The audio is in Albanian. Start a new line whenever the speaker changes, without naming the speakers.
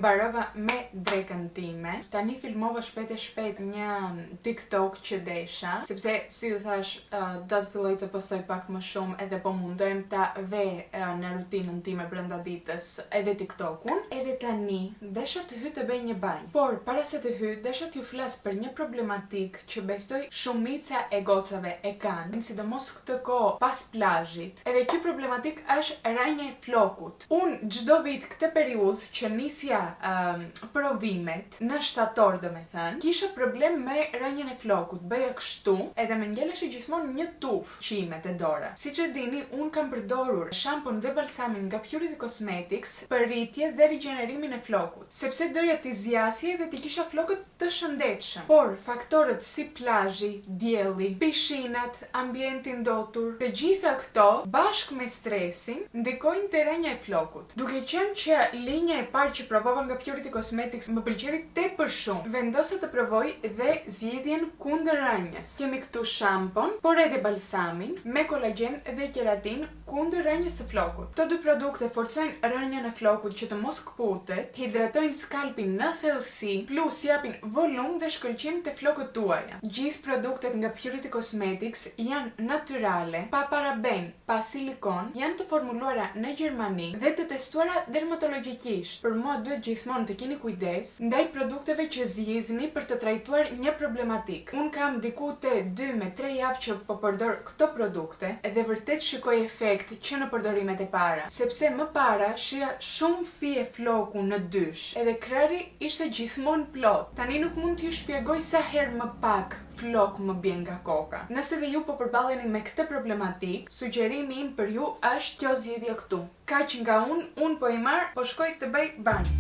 mbarova me drekën time. Tani filmova shpejt e shpejt një TikTok që desha, sepse si u thash, do të filloj të postoj pak më shumë edhe po mundojmë ta ve në rutinën time brenda ditës edhe TikTokun. Edhe tani desha të hyj të bëj një banjë. Por para se të hyj, desha t'ju flas për një problematik që besoj shumica e gocave e kanë, sidomos këtë kohë pas plazhit. Edhe kjo problematik është rënja e flokut. Unë çdo vit këtë periudhë që nisja provimet në shtator, domethënë, kisha problem me rënjen e flokut. Bëja kështu edhe më ngeleshi gjithmonë një tufë qimet e dora. Siç e dini, unë kam përdorur shampon dhe balsamin nga Purity Cosmetics për rritje dhe rigjenerimin e flokut, sepse doja t'i zgjasje dhe t'i kisha flokët të shëndetshëm. Por faktorët si plazhi, dielli, pishinat, ambienti ndotur, të gjitha këto bashkë me stresin ndikojnë te rënja e flokut. Duke qenë që linja e parë që provova nga Purity Cosmetics më pëlqeu tepër shumë, vendosa të provoj dhe zgjidhjen kundër rënjes. Kemi këtu shampon, por edhe balsamin me kolagjen dhe keratin kundër rënjes së flokut. Këto dy produkte forcojnë rënjen e flokut që të mos kputet, hidratojnë skalpin në thellësi, plus japin volum dhe shkëlqim te flokët tuaja. Gjithë produktet nga Purity Cosmetics janë natyrale, pa paraben, pa silikon, janë të formuluara në Gjermani dhe të testuara dermatologjikisht. Për mua duhet gjithmonë të keni kujdes ndaj produkteve që zgjidhni për të trajtuar një problematik. Unë kam diku te 2 me 3 javë që po përdor këto produkte dhe vërtet shikoj efekt që në përdorimet e para, sepse më para shija shumë fije floku në dysh, edhe krari ishte gjithmonë plot. Tani nuk mund t'ju shpjegoj sa herë më pak flok më bjen nga koka. Nëse dhe ju po përballeni me këtë problematik, sugjerimi im për ju është kjo zgjidhje këtu. Kaq nga unë po i marr, po shkoj të bëj banjë.